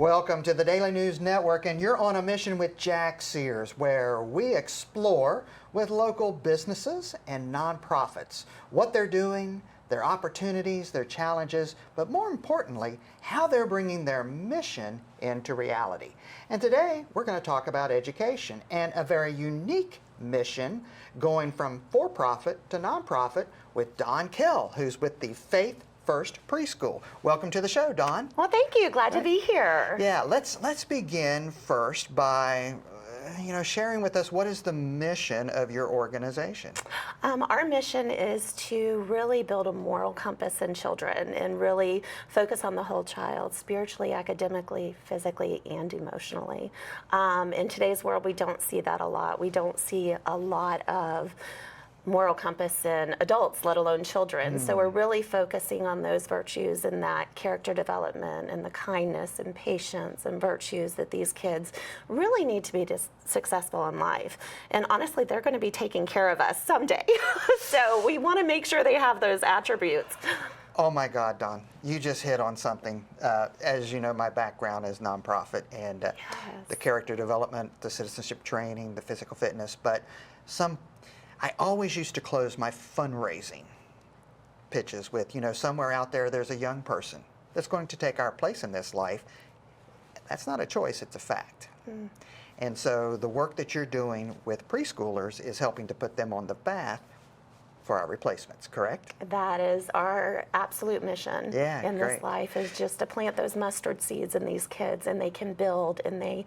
Welcome to the Daily News Network, and you're on a mission with Jack Sears, where we explore with local businesses and nonprofits what they're doing, their opportunities, their challenges, but more importantly, how they're bringing their mission into reality. And today, we're going to talk about education and a very unique mission going from for-profit to nonprofit with Don Kell, who's with the Faith First Preschool. Welcome to the show, Dawn. Well, thank you. Glad to be here. Yeah, let's begin first by sharing with us what is the mission of your organization. Our mission is to really build a moral compass in children and really focus on the whole child, spiritually, academically, physically, and emotionally. In today's world, we don't see that a lot. We don't see a lot of moral compass in adults, let alone children. So we're really focusing on those virtues and that character development and the kindness and patience and virtues that these kids really need to be successful in life. And honestly, they're going to be taking care of us someday. So we want to make sure they have those attributes. Oh my God, Dawn, you just hit on something. As you know, my background is nonprofit and Yes. the character development, the citizenship training, the physical fitness, but I always used to close my fundraising pitches with, somewhere out there's a young person that's going to take our place in this life. That's not a choice, it's a fact. And so the work that you're doing with preschoolers is helping to put them on the path for our replacements, correct? That is our absolute mission in great. this life, is just to plant those mustard seeds in these kids, and they can build and they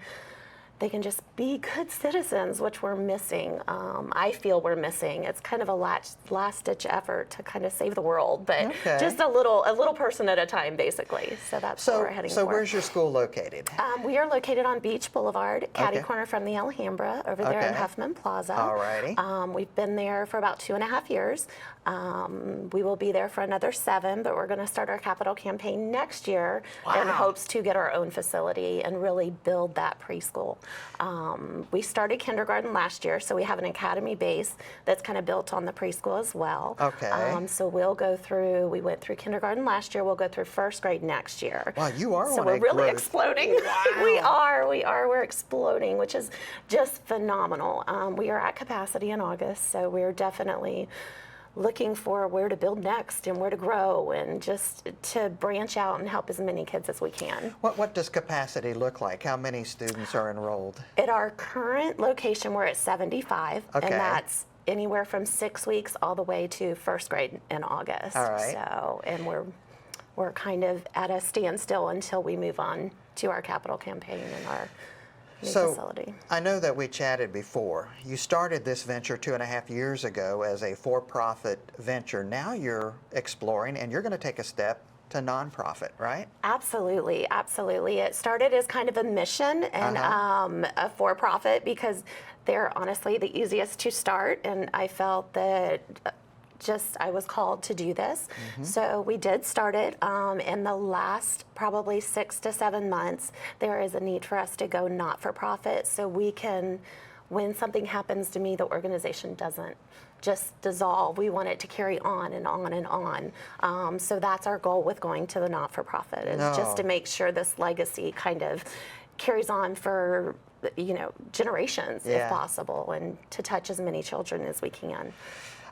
can just be good citizens, which we're missing. I feel we're missing. It's kind of a last-ditch effort to kind of save the world, but just a little person at a time, basically. So that's where we're heading for. So where's your school located? We are located on Beach Boulevard, catty corner from the Alhambra, over there in Huffman Plaza. Alrighty. We've been there for about 2.5 years. We will be there for another 7, but we're going to start our capital campaign next year in hopes to get our own facility and really build that preschool. We started kindergarten last year, so we have an academy base that's kind of built on the preschool as well. So we went through kindergarten last year, we'll go through first grade next year. Wow, you are So on we're a really growth. exploding. We're exploding, which is just phenomenal. We are at capacity in August, so we're definitely looking for where to build next and where to grow and just to branch out and help as many kids as we can. What does capacity look like? How many students are enrolled? At our current location, we're at 75, and that's anywhere from 6 weeks all the way to first grade in August. All right. So, and we're kind of at a standstill until we move on to our capital campaign and our new facility. I know that we chatted before. You started this venture 2.5 years ago as a for-profit venture. Now you're exploring and you're going to take a step to nonprofit, right? Absolutely. It started as kind of a mission and a for-profit because they're honestly the easiest to start, and I felt that I was called to do this. So we did start it. In the last probably 6 to 7 months, there is a need for us to go not-for-profit so we can, when something happens to me, the organization doesn't just dissolve. We want it to carry on and on and on. So that's our goal with going to the not-for-profit, is just to make sure this legacy kind of carries on for generations if possible, and to touch as many children as we can.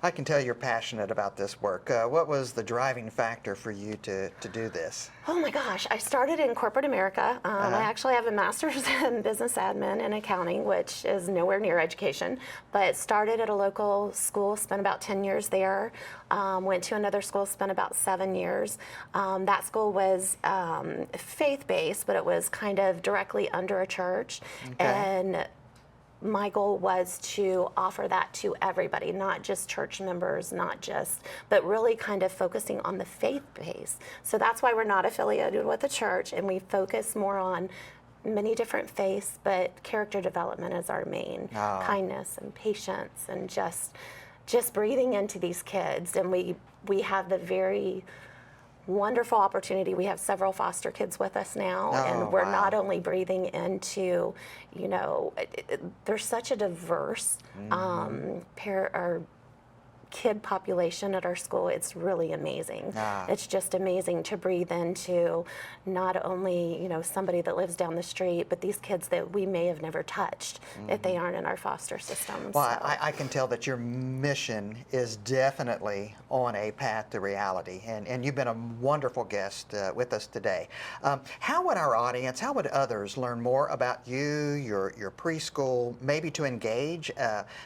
I can tell you're passionate about this work. What was the driving factor for you to do this? Oh my gosh, I started in corporate America. I actually have a master's in business admin and accounting, which is nowhere near education, but started at a local school, spent about 10 years there. Went to another school, spent about 7 years. That school was faith-based, but it was kind of directly under a church. And my goal was to offer that to everybody, not just church members, but really kind of focusing on the faith base. So that's why we're not affiliated with a church, and we focus more on many different faiths, but character development is our main. Kindness and patience and just breathing into these kids. And we have the very wonderful opportunity. We have several foster kids with us now, and we're not only breathing into, there's such a diverse kid population at our school, it's really amazing. It's just amazing to breathe into not only, you know, somebody that lives down the street, but these kids that we may have never touched if they aren't in our foster system. Well, So. I can tell that your mission is definitely on a path to reality, and you've been a wonderful guest with us today. How would our audience, how would others learn more about you, your preschool, maybe to engage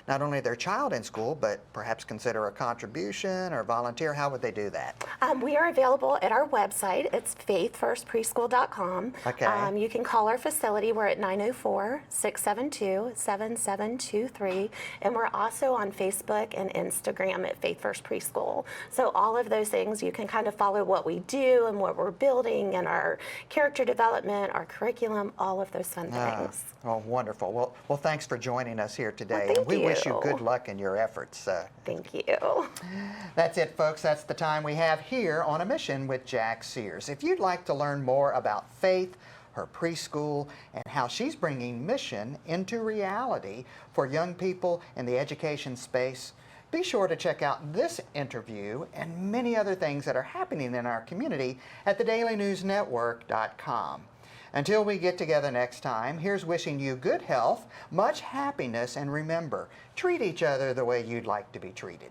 not only their child in school, but perhaps consider a contribution or volunteer? How would they do that? We are available at our website. It's faithfirstpreschool.com. Okay. You can call our facility. We're at 904-672-7723. And we're also on Facebook and Instagram at Faith First Preschool. So all of those things, you can kind of follow what we do and what we're building and our character development, our curriculum, all of those fun things. Oh, wonderful. Well, thanks for joining us here today. Well, and we wish you you. good luck in your efforts. Thank you. That's it, folks. That's the time we have here on A Mission with Jack Sears. If you'd like to learn more about Faith, her preschool, and how she's bringing mission into reality for young people in the education space, be sure to check out this interview and many other things that are happening in our community at thedailynewsnetwork.com. Until we get together next time, here's wishing you good health, much happiness, and remember, treat each other the way you'd like to be treated.